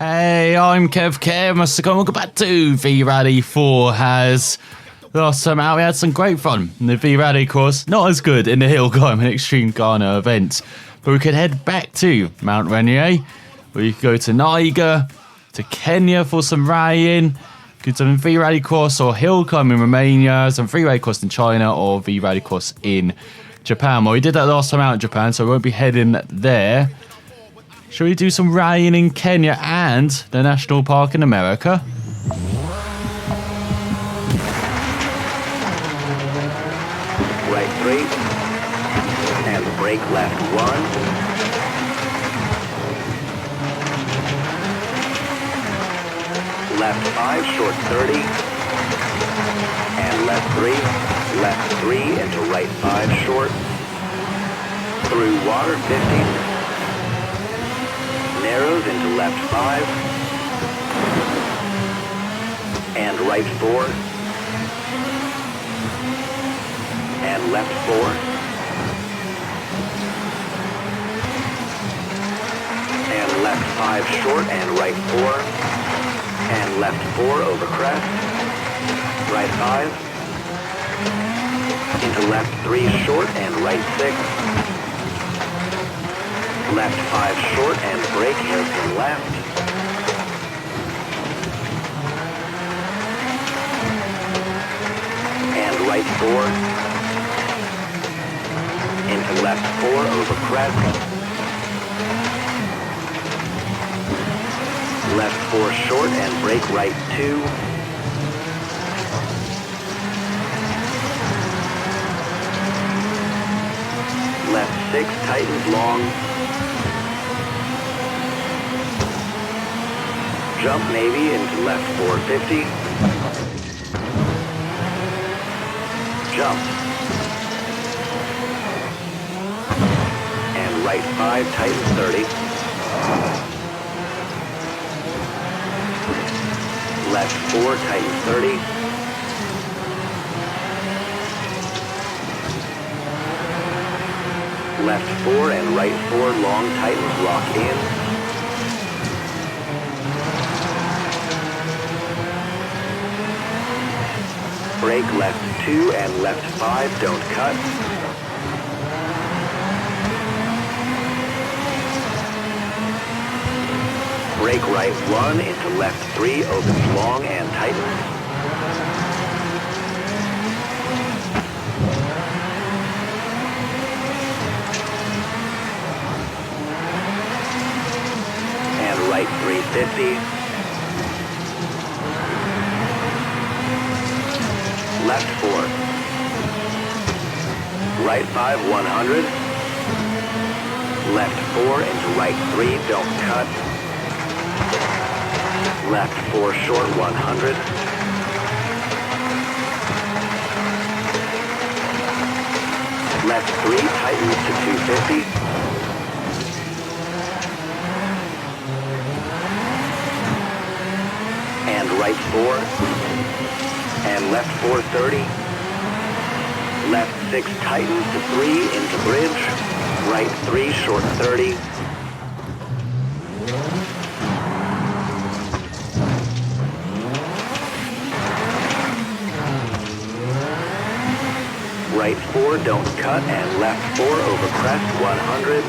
Hey, I'm Kev, Mr. Con. Welcome back to V-Rally 4. Has last time out we had some great fun in the V-Rally course. Not as good in the hill climb and extreme Ghana event, but we could head back to Mount Rainier. We could go to Niger, to Kenya for some rallying. Could do some V-Rally course or hill climb in Romania, some free rally course in China, or V-Rally course in Japan. Well, we did that last time out in Japan, so we won't be heading there. Shall we do some rallying in Kenya and the National Park in America? Right 3, and brake left 1. Left 5, short 30, and left 3 into right 5 short, through water 50. Narrows into left 5, and right 4, and left 4, and left 5 short, and right 4, and left 4 over crest, right 5, into left 3 short, and right 6, left 5 short and brake hairpin left. And right 4. Into left 4 over crest. Left 4 short and brake right 2. Left 6 tightens long. Jump Navy into left 450. Jump. And right 5 tightens 30. Left 4 tightens 30. Left 4 and right 4 long tightens lock in. Brake left 2 and left 5 don't cut. Brake right 1 into left 3 opens long and tightens. And right 350. Left 4. Right 5, 100. Left 4 into right 3, don't cut. Left 4 short, 100. Left 3 tightens to 250. And right 4. And left 430, left 6 tightens to 3 into bridge, right 3 short 30, right 4 don't cut and left 4 over crest 100.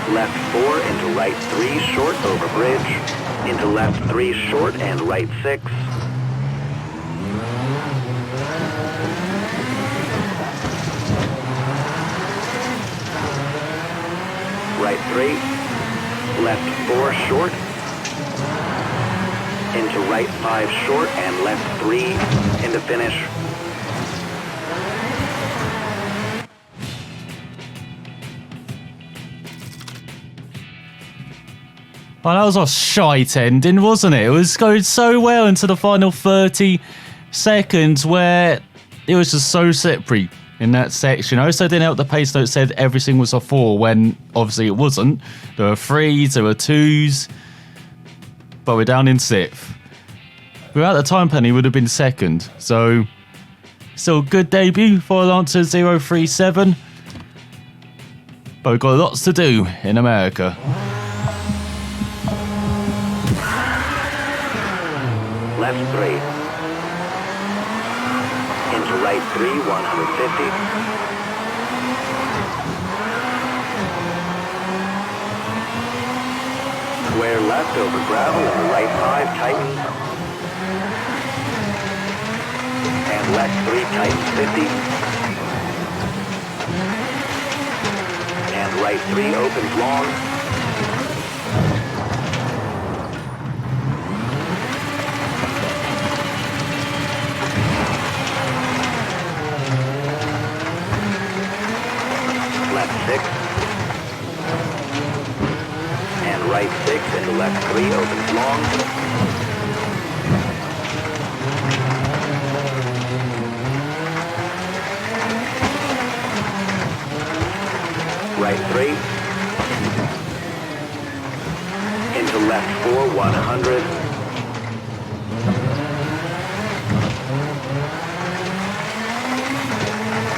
Left 4 into right 3 short over bridge, into left 3 short and right 6. Right 3, left 4 short, into right 5 short and left 3 into finish. Well, that was a shite ending, wasn't it? It was going so well into the final 30 seconds where it was just so slippery in that section. I also didn't help the pace note said everything was a 4 when obviously it wasn't. There were 3s, there were 2s, but we're down in 6th. Without the time penny, would have been 2nd. So, still a good debut for Lancer 037. but we've got lots to do in America. Left 3. Into right 3, 150. Square left over gravel into right 5, tightens. And left 3, tightens 50. And right 3, opens long. Left 6. And right 6 into left 3, opens long. Right 3. Into left 4, 100.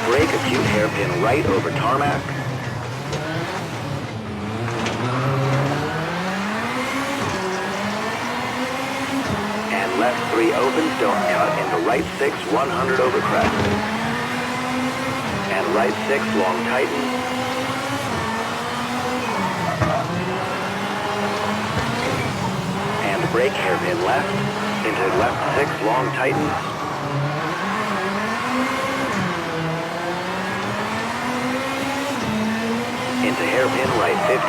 Brake acute hairpin right over tarmac. And left 3 opens, don't cut into right 6, 100 over crest. And right 6, long tighten. And brake hairpin left, into left 6, long tighten. Into hairpin right 50.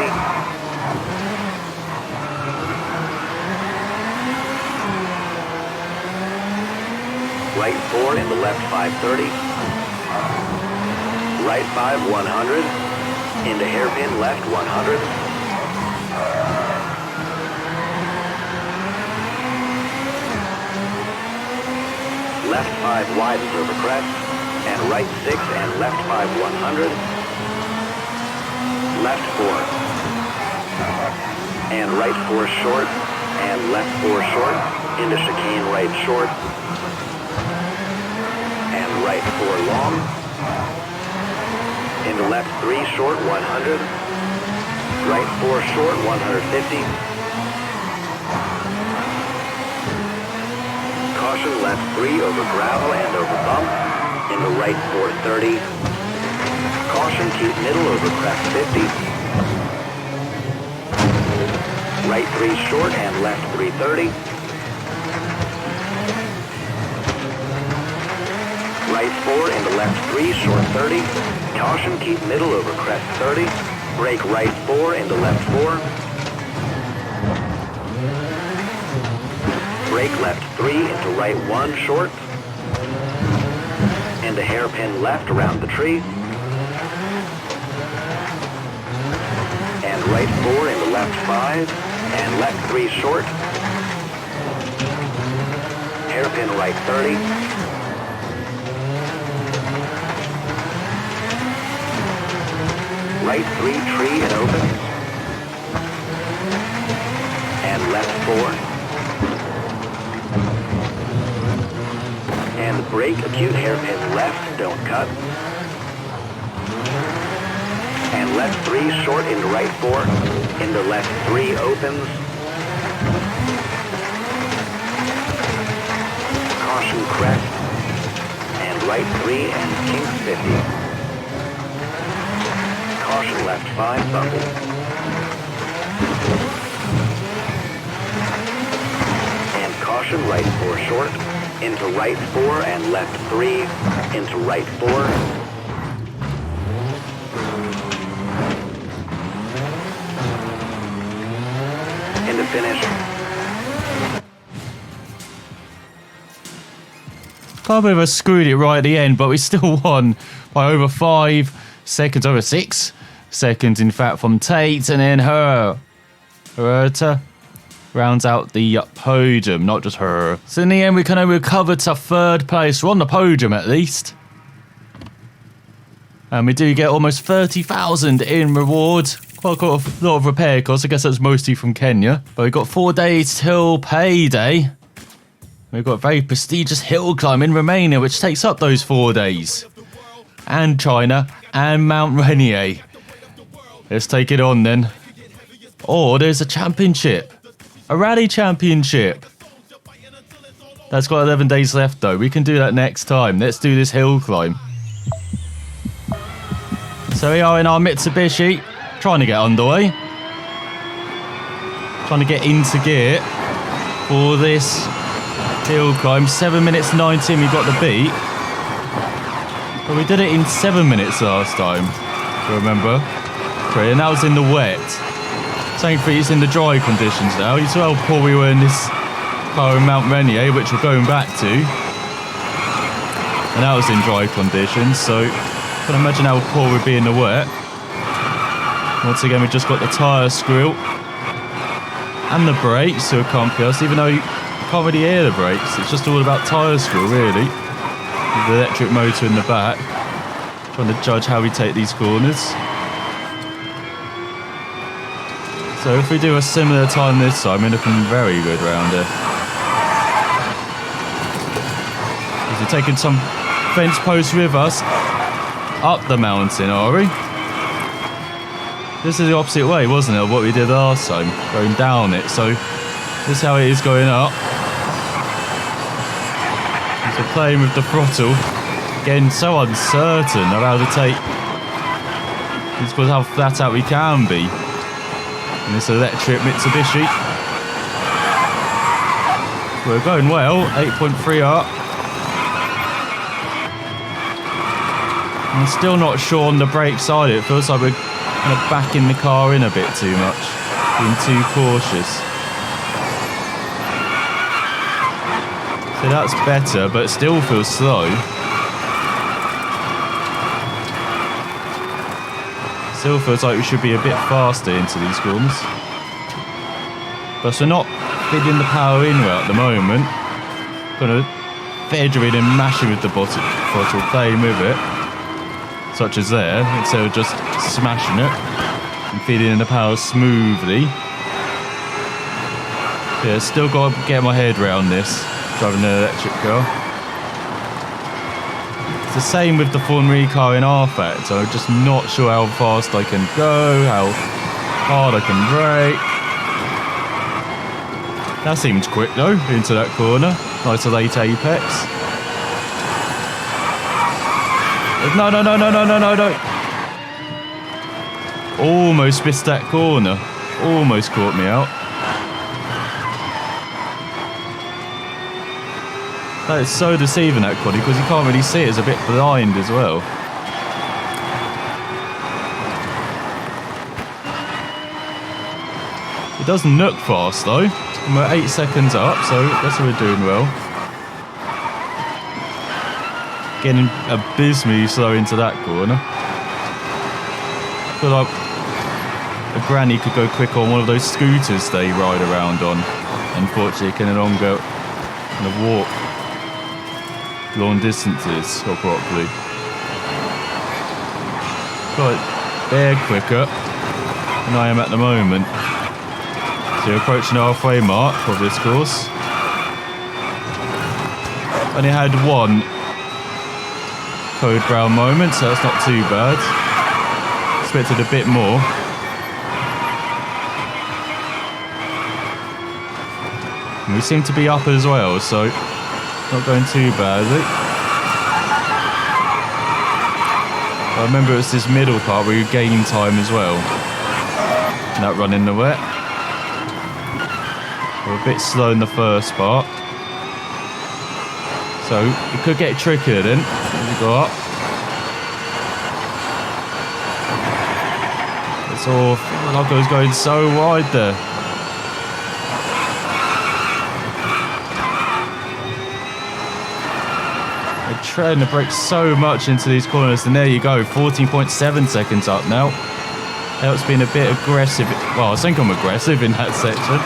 Right 4 into left 530. Right 5 100. Into hairpin left 100. Left 5 widens over crest. And right 6 and left 5 100. Left 4, and right 4 short, and left 4 short, into chicane right short, and right 4 long, into left 3 short, 100, right 4 short, 150, caution left 3 over gravel and over bump, into right 430, caution, keep middle over crest 50. Right 3 short and left 330. Right 4 into left 3 short 30. Caution, keep middle over crest 30. Brake right 4 into left 4. Brake left 3 into right 1 short. Into hairpin left around the tree. And right 4 into left 5, and left 3 short. Hairpin right 30. Right 3 tree and open. And left 4. And brake acute hairpin left, don't cut. And left 3 short into right 4, into left 3 opens. Caution crest, and right 3 and kinks 50. Caution left 5 bumpy. And caution right 4 short, into right 4 and left 3, into right 4. To finish. Can't believe I screwed it right at the end, but we still won by over 5 seconds, over 6 seconds in fact, from Tate, and then Herta rounds out the podium, not just her. So in the end, we kind of recovered to 3rd place. We're on the podium at least. And we do get almost 30,000 in rewards. Quite a lot of repair costs. I guess that's mostly from Kenya. But we've got 4 days till payday. We've got a very prestigious hill climb in Romania, which takes up those 4 days. And China and Mount Rainier. Let's take it on then. Oh, there's a championship. A rally championship. That's got 11 days left though. We can do that next time. Let's do this hill climb. So we are in our Mitsubishi, trying to get underway. Trying to get into gear for this hill climb. 7 minutes 19 we got the beat. But we did it in 7 minutes last time, if you remember. Okay, and that was in the wet. Thankfully it's in the dry conditions now. You saw how poor we were in this car in Mount Rainier, which we're going back to. And that was in dry conditions, so I can imagine how poor we'd be in the wet. Once again, we just got the tyre screw and the brakes, so it can't kill us, even though you can't really hear the brakes. It's just all about tyre screw, really. With the electric motor in the back. Trying to judge how we take these corners. So if we do a similar time this time, we're looking very good round here. We're taking some fence posts with us up the mountain, are we? This is the opposite way, wasn't it, of what we did last time, going down it. So this is how it is going up. So playing with the throttle, getting so uncertain of how to take. It's because how flat out we can be in this electric Mitsubishi. We're going well, 8.3 up. I'm still not sure on the brake side. It feels like we're kind of backing the car in a bit too much, being too cautious. So that's better, but it still feels slow. Still feels like we should be a bit faster into these corners. But we're not feeding the power in well at the moment. Kind of feathering and mashing with the throttle, playing with it. Such as there, instead of just smashing it and feeding in the power smoothly. Yeah, still got to get my head around this, driving an electric car. It's the same with the Formula E car in R-Fact, so I'm just not sure how fast I can go, how hard I can brake. That seemed quick though, into that corner. Nice late apex. No. Almost missed that corner. Almost caught me out. That is so deceiving, that quad, because you can't really see it. It's a bit blind as well. It doesn't look fast though. We're 8 seconds up, so that's what we're doing well. Getting abysmally slow into that corner. I feel like a granny could go quick on one of those scooters they ride around on. Unfortunately, can no longer kind of walk long distances or properly. Quite bare quicker than I am at the moment. So you're approaching the halfway mark of this course. Only had one code brown moment, so that's not too bad. Expected a bit more. And we seem to be up as well, so not going too badly. I remember it was this middle part where you gain time as well. That run in the wet. We're a bit slow in the first part. So it could get trickier then as we go up. It's all, Logo's going so wide there. They're trying to brake so much into these corners, and there you go, 14.7 seconds up now. Helps being a bit aggressive. Well, I think I'm aggressive in that section.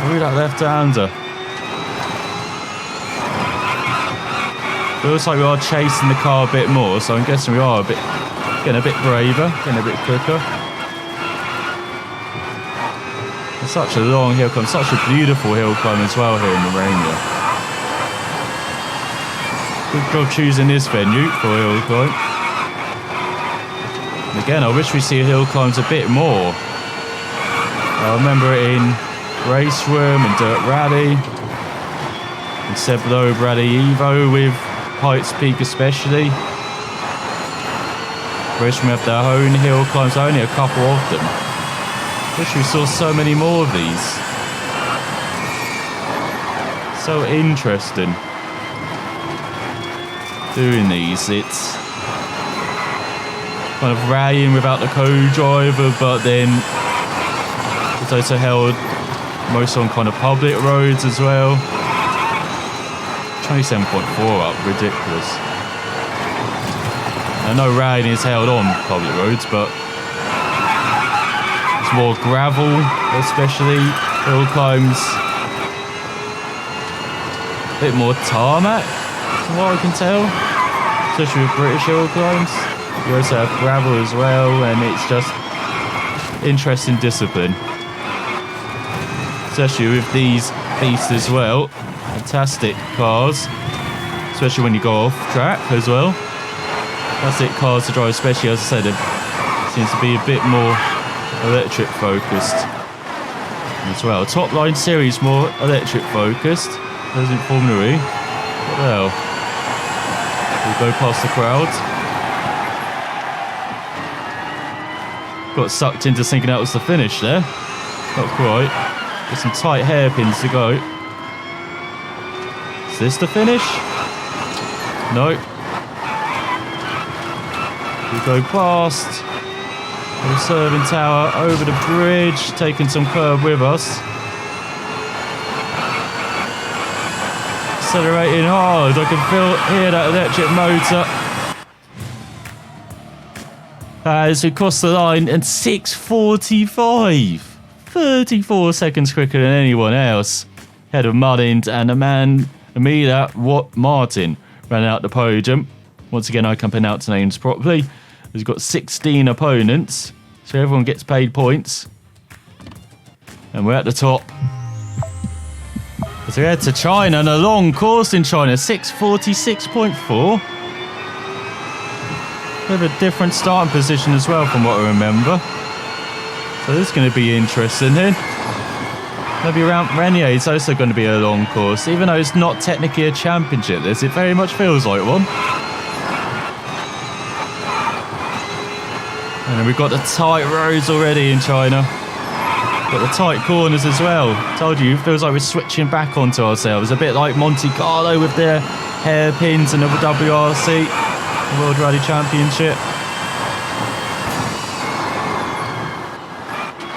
Through that left-hander. Feels like we are chasing the car a bit more, so I'm guessing we are getting a bit braver, getting a bit quicker. It's such a long hill climb, such a beautiful hill climb as well here in Romania. Good job choosing this venue for a hill climb. And again, I wish we see hill climbs a bit more. I remember it in Race Room and Dirt Rally, and Seb Loeb Rally Evo with Heights Peak especially. Wish we have their own hill climbs, only a couple of them. Wish we saw so many more of these. So interesting doing these. It's kind of rallying without the co-driver, but then it's also held most on kind of public roads as well. 27.4 up, ridiculous. I know rallying is held on public roads, but it's more gravel, especially hill climbs. A bit more tarmac, from what I can tell, especially with British hill climbs. You also have gravel as well, and it's just interesting discipline. Especially with these beasts as well. Fantastic cars, especially when you go off track as well. Fantastic cars to drive, especially as I said, it seems to be a bit more electric focused as well. Top line series more electric focused. As in Formula E. What the hell? We'll go past the crowd. Got sucked into thinking that was the finish there. Not quite. Got some tight hairpins to go. Is this the finish? No. We go past the observing tower, over the bridge, taking some curb with us. Accelerating hard, I can hear that electric motor. As we cross the line, and 6:45, 34 seconds quicker than anyone else. Head of Mullins and Amida Martin ran out the podium. Once again, I can't pronounce names properly. He's got 16 opponents, so everyone gets paid points. And we're at the top. So we head to China, and a long course in China, 6:46.4. We have a different starting position as well from what I remember. So this is going to be interesting then. Maybe around Renier, it's also going to be a long course. Even though it's not technically a championship, this, it very much feels like one. And then we've got the tight roads already in China. Got the tight corners as well. Told you, it feels like we're switching back onto ourselves. A bit like Monte Carlo with their hairpins and the WRC, the World Rally Championship.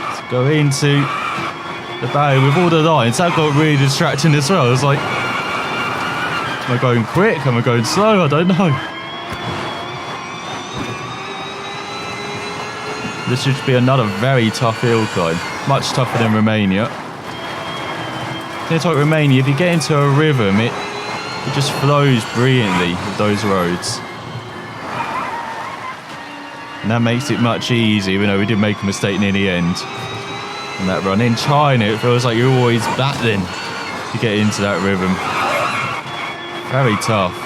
Let's go into the bay with all the lines. That got really distracting as well. I was like, am I going quick? Am I going slow? I don't know. This should be another very tough hill climb. Much tougher than Romania. It's like Romania, if you get into a rhythm, it just flows brilliantly with those roads. And that makes it much easier, even though we did make a mistake near the end. And that run in China, it feels like you're always battling to get into that rhythm. Very tough.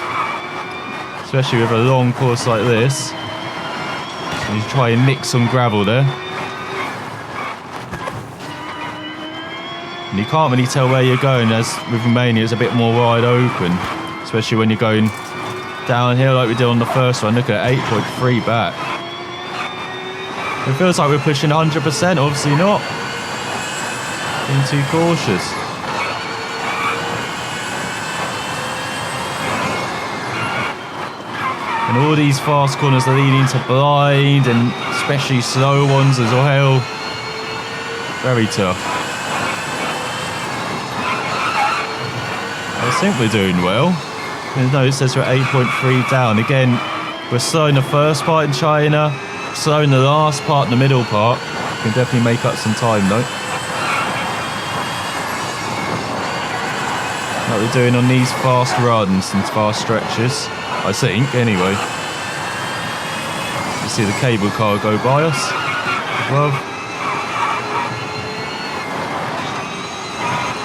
Especially with a long course like this. You try and nick some gravel there. And you can't really tell where you're going, as with Romania it's a bit more wide open. Especially when you're going downhill like we did on the first one. Look at 8.3 back. It feels like we're pushing 100%, obviously not. Being too cautious. And all these fast corners are leading to blind, and especially slow ones as well. Very tough. I think we're doing well. No, it says we're 8.3 down. Again, we're slow in the first part in China, slow in the last part, in the middle part. We can definitely make up some time though. Like we're doing on these fast runs and fast stretches. I think, anyway. You see the cable car go by us as well.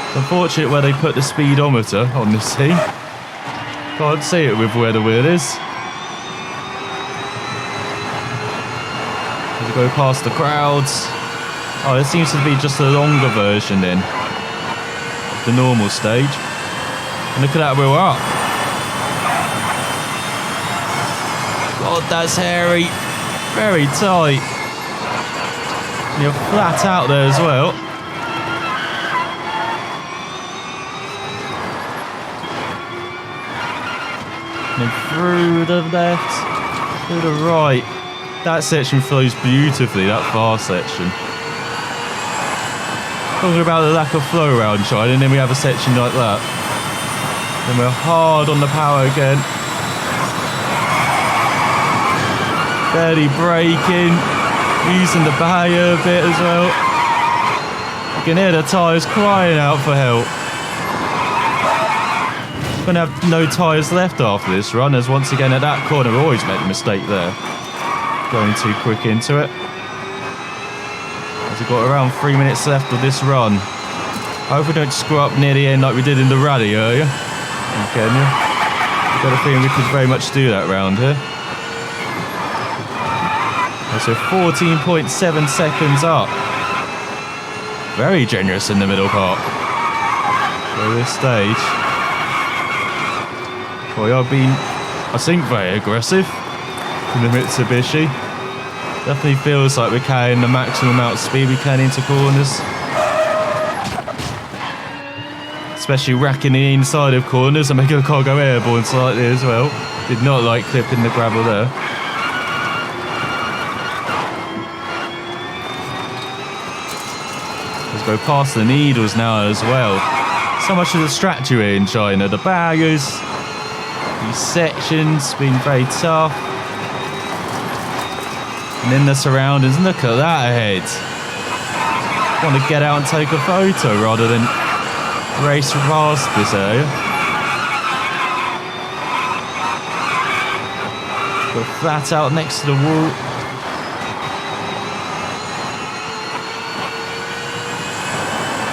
It's unfortunate where they put the speedometer on this thing. Can't see it with where the wheel is. As we go past the crowds. Oh, it seems to be just a longer version then. Of the normal stage. And look at that, we're up. God, that's hairy. Very tight. And you're flat out there as well. And then through the left, through the right. That section flows beautifully, that fast section. Talking about the lack of flow around China, and then we have a section like that. Then we're hard on the power again. Barely braking, using the barrier a bit as well. You can hear the tyres crying out for help. Gonna have no tyres left after this run, as once again at that corner we always make the mistake there. Going too quick into it. As we've got around 3 minutes left of this run. I hope we don't screw up near the end like we did in the rally earlier. Okay, I've got a feeling we could very much do that round here. So 14.7 seconds up. Very generous in the middle part. For this stage. We are being, I think, very aggressive in the Mitsubishi. Definitely feels like we're carrying the maximum amount of speed we can into corners. Especially racking the inside of corners and making the car go airborne slightly as well. Did not like clipping the gravel there. Let's go past the needles now as well. So much to distract you here in China. The barriers, these sections being very tough. And then the surroundings. Look at that ahead. Want to get out and take a photo rather than race past this area. Go flat out next to the wall.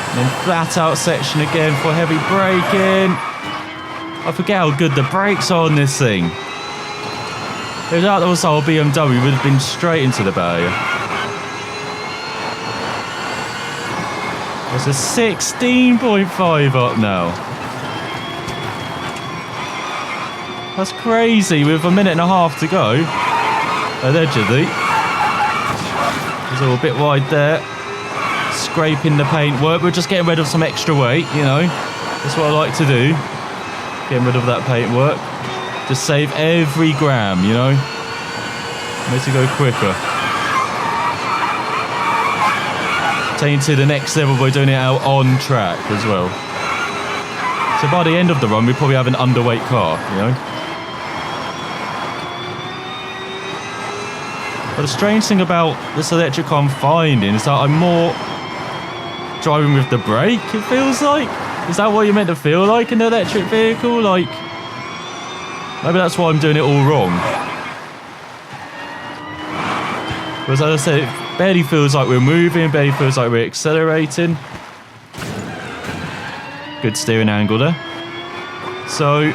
And then flat out section again for heavy braking. I forget how good the brakes are on this thing. If that was our BMW, we would have been straight into the barrier. It's a 16.5 up now. That's crazy with a minute and a half to go. Allegedly. It's all a bit wide there. Scraping the paintwork. We're just getting rid of some extra weight, you know. That's what I like to do. Getting rid of that paintwork. Just save every gram, you know. Makes it go quicker. Taking to the next level by doing it out on track as well. So by the end of the run, we probably have an underweight car, you know. But the strange thing about this electric car I'm finding is that I'm more driving with the brake, it feels like. Is that what you're meant to feel like in an electric vehicle? Like, maybe that's why I'm doing it all wrong. Because as I said, it barely feels like we're moving, barely feels like we're accelerating. Good steering angle there. So,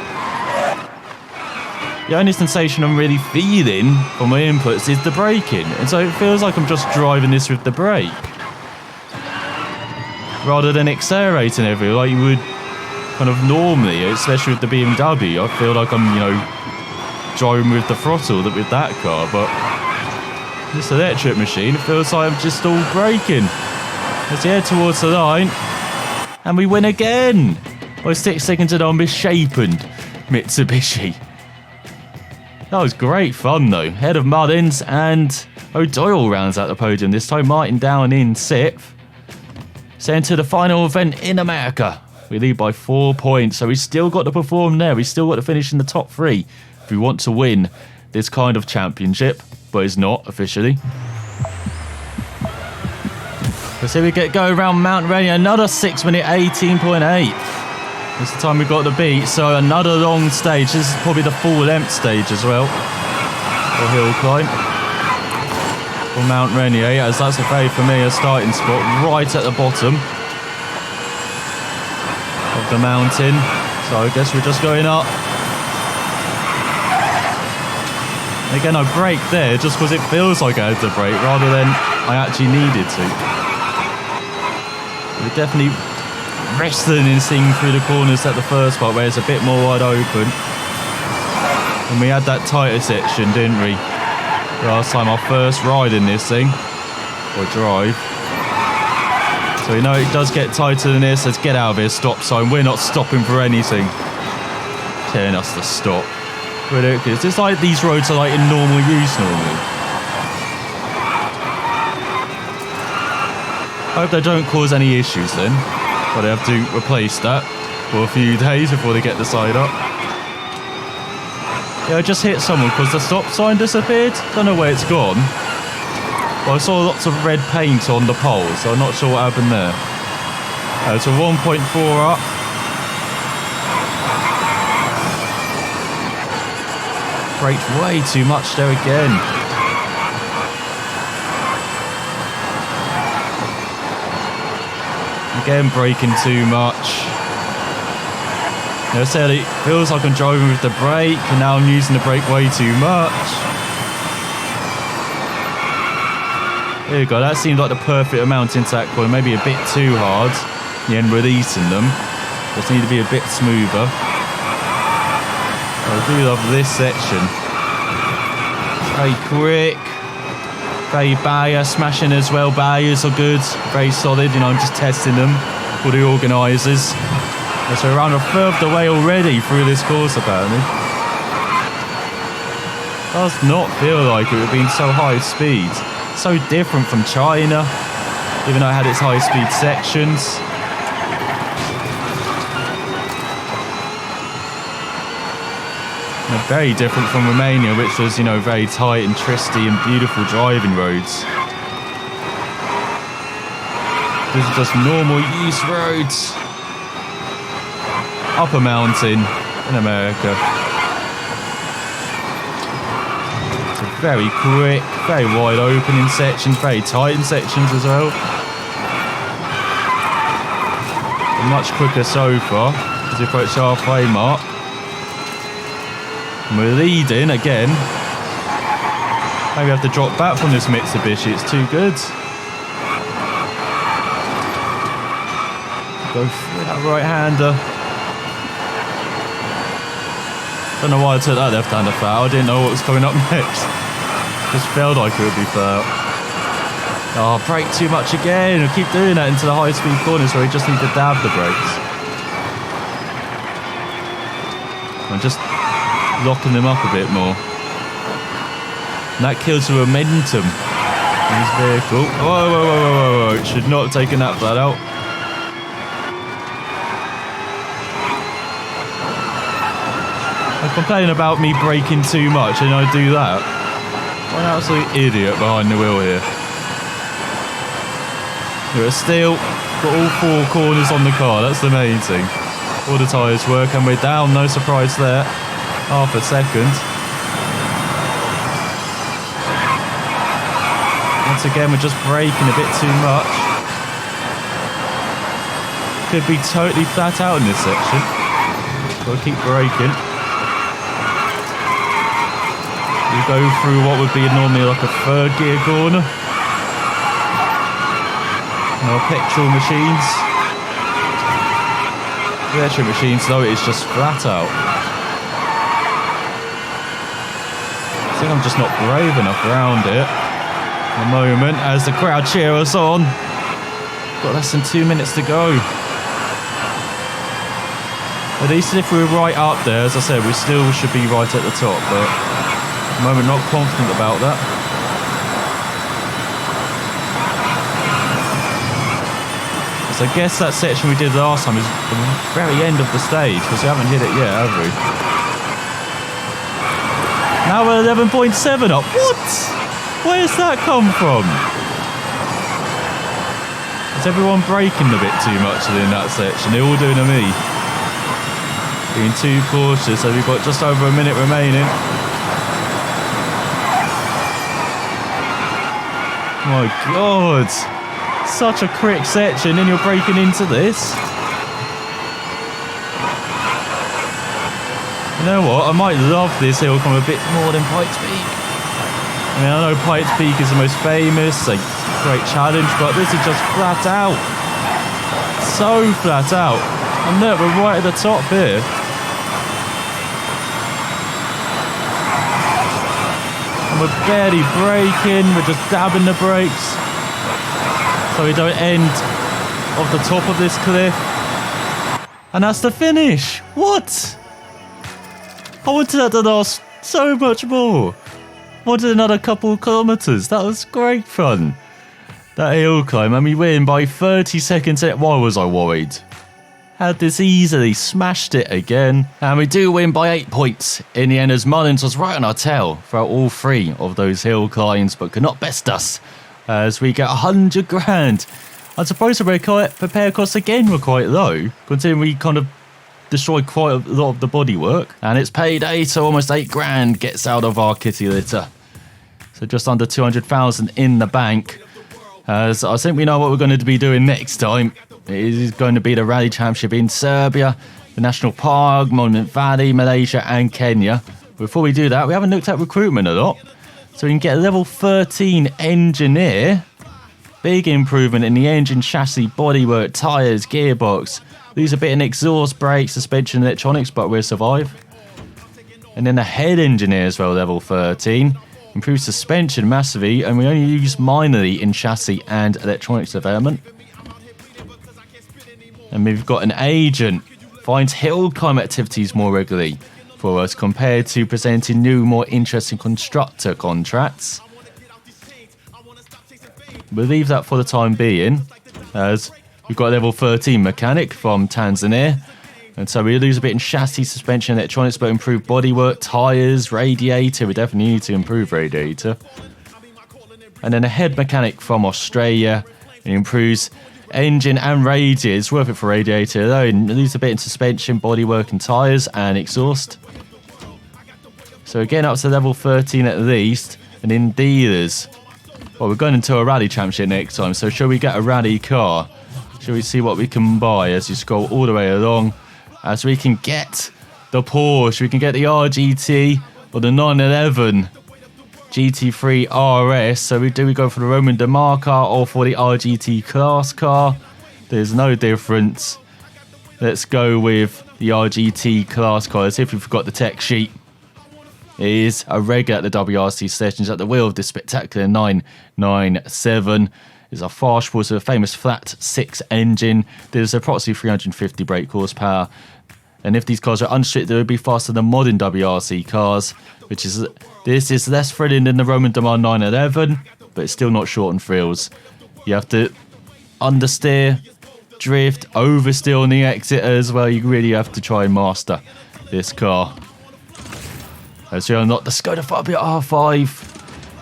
the only sensation I'm really feeling from my inputs is the braking. And so it feels like I'm just driving this with the brake. Rather than accelerating everywhere like you would kind of normally, especially with the BMW. I feel like I'm, you know, driving with the throttle with that car, but this electric machine, it feels like I'm just all braking. Let's head towards the line, and we win again. By 6 seconds and on misshapen Mitsubishi. That was great fun though. Head of Mullins and O'Doyle rounds out the podium this time. Martin down in 6th. Sent to the final event in America. We lead by 4 points, so we still got to perform there. We still got to finish in the top 3 if we want to win this kind of championship, but it's not officially. So here we get go around Mount Rainier, another 6 minute 18.8. This is the time we got the beat, so another long stage. This is probably the full length stage as well, or hill climb. For Mount Rainier, as that's a very familiar starting spot, right at the bottom of the mountain. So I guess we're just going up Again, I braked there just because it feels like I had to brake rather than I actually needed to. We're definitely wrestling and seeing through the corners at the first part where it's a bit more wide open. And we had that tighter section, didn't we? Last time, our first ride in this thing, or drive. So we know it does get tighter than this. Let's get out of here, stop sign. We're not stopping for anything. Telling us to stop. Ridiculous. It's like these roads are like in normal use normally. I hope they don't cause any issues then. But they have to replace that for a few days before they get the side up. Yeah, I just hit someone because the stop sign disappeared. Don't know where it's gone. But I saw lots of red paint on the pole, so I'm not sure what happened there. So 1.4 up. Braked way too much there again. Again, braking too much. I said it feels like I'm driving with the brake, and now I'm using the brake way too much. There you go, that seemed like the perfect amount into that corner. Maybe a bit too hard. In the end, releasing them. Just need to be a bit smoother. I do love this section. Very quick. Very barrier smashing as well. Barriers are good. Very solid. You know, I'm just testing them for the organisers. So we're around a third of the way already through this course apparently. Does not feel like it would be so high speed. So different from China, even though it had its high speed sections. And very different from Romania, which was, you know, very tight and twisty and beautiful driving roads. These are just normal use roads. Up a mountain in America. So very quick, very wide open in sections, very tight in sections as well. Much quicker so far as we approach the halfway mark. And we're leading again. Maybe I have to drop back from this Mitsubishi, it's too good. Go through that right-hander. Don't know why I took that left-hander foul. I didn't know what was coming up next. Just felt like it would be foul. Oh, brake too much again. I keep doing that into the high-speed corners where we just need to dab the brakes. I'm just locking them up a bit more. And that kills the momentum in this vehicle. Whoa, whoa, whoa, whoa, whoa. Should not have taken that flat out. I'm complaining about me braking too much and I do that. What an absolute idiot behind the wheel here. We're still got all four corners on the car, that's the main thing. All the tyres work and we're down, no surprise there. Half a second. Once again, we're just braking a bit too much. Could be totally flat out in this section. Gotta keep braking. We go through what would be normally like a third gear corner. And our petrol machines. The electric machines though, it's just flat out. I think I'm just not brave enough around it. A moment as the crowd cheer us on. Got less than 2 minutes to go. At least if we were right up there, as I said, we still should be right at the top, but at the moment not confident about that. So I guess that section we did last time is the very end of the stage, because we haven't hit it yet, have we? Now we're 11.7 up. What? Where's that come from? Is everyone braking a bit too much in that section? They're all doing a me. Being too cautious, so we've got just over a minute remaining. My God. Such a quick section and you're braking into this. You know what? I might love this hill climb a bit more than Pikes Peak. I mean, I know Pikes Peak is the most famous, a great challenge, but this is just flat out. So flat out. And look, we're right at the top here. And we're barely braking, we're just dabbing the brakes. So we don't end off the top of this cliff. And that's the finish. What? I wanted that to last so much more. I wanted another couple of kilometres. That was great fun. That hill climb, and we win by 30 seconds. Why was I worried? Had this easily, smashed it again. And we do win by 8 points in the end, as Mullins was right on our tail throughout all 3 of those hill climbs, but could not best us as we get 100 grand. I suppose the repair costs again were quite low, considering we kind of destroyed quite a lot of the bodywork. And it's payday, so almost 8 grand gets out of our kitty litter. So just under 200,000 in the bank. As I think we know what we're going to be doing next time. It is going to be the Rally Championship in Serbia, the National Park, Monument Valley, Malaysia and Kenya. Before we do that, we haven't looked at recruitment a lot. So we can get a level 13 engineer. Big improvement in the engine, chassis, bodywork, tyres, gearbox. Lose a bit in exhaust, brakes, suspension, electronics, but we'll survive. And then the head engineer as well, level 13. Improve suspension massively, and we only use minorly in chassis and electronics development. And we've got an agent. Finds hill climb activities more regularly for us compared to presenting new, more interesting constructor contracts. We'll leave that for the time being, as we've got a level 13 mechanic from Tanzania. And so we lose a bit in chassis, suspension, electronics, but improve bodywork, tyres, radiator. We definitely need to improve radiator. And then a head mechanic from Australia. It improves engine and radiator. It's worth it for radiator alone. Lose a bit in suspension, bodywork and tyres and exhaust. So again, up to level 13 at least. And in dealers, well, we're going into a rally championship next time. So shall we get a rally car? Shall we see what we can buy as you scroll all the way along? As we can get the Porsche, we can get the RGT or the 911 GT3 RS. So we go for the Roman Demar car or for the RGT class car? There's no difference. Let's go with the RGT class car. As if we forgot the tech sheet. It is a regular at the WRC sessions at the wheel of this spectacular 997. It's a fast with a famous flat 6 engine. There's approximately 350 brake horsepower. And if these cars are unrestricted, they would be faster than modern WRC cars, this is less thrilling than the Roman Demar 911, but it's still not short on thrills. You have to understeer, drift, oversteer on the exit as well. You really have to try and master this car. As we unlock the Skoda Fabia R5.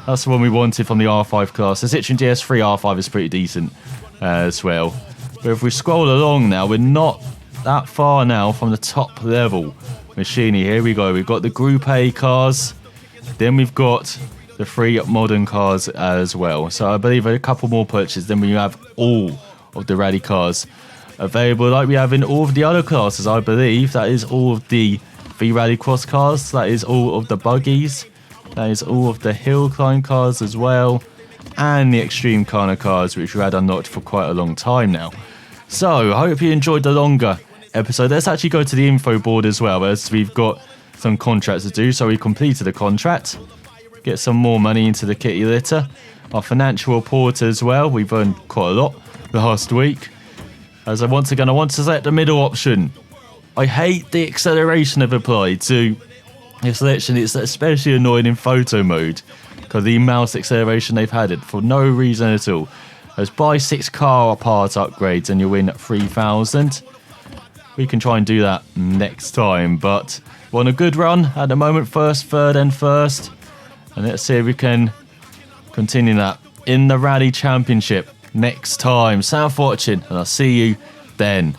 That's the one we wanted from the R5 class. The Citroen DS3 R5 is pretty decent as well. But if we scroll along now, we're not that far now from the top level machinery. Here we go. We've got the Group A cars. Then we've got the 3 modern cars as well. So I believe a couple more purchases. Then we have all of the rally cars available like we have in all of the other classes. I believe that is all of the V-Rally Cross cars. That is all of the buggies. That is all of the hill climb cars as well. And the Extreme Kana cars, which we had unlocked for quite a long time now. So I hope you enjoyed the longer episode. Let's actually go to the info board as well, as we've got some contracts to do. So we completed a contract, get some more money into the kitty litter. Our financial report as well, we've earned quite a lot last week. As I want to select the middle option. I hate the acceleration I've applied to this selection. It's especially annoying in photo mode because the mouse acceleration they've had it for no reason at all. As buy 6 car part upgrades and you win 3,000. We can try and do that next time, but we're on a good run at the moment. First, third and first. And let's see if we can continue that in the Rally Championship next time. Thanks for watching, and I'll see you then.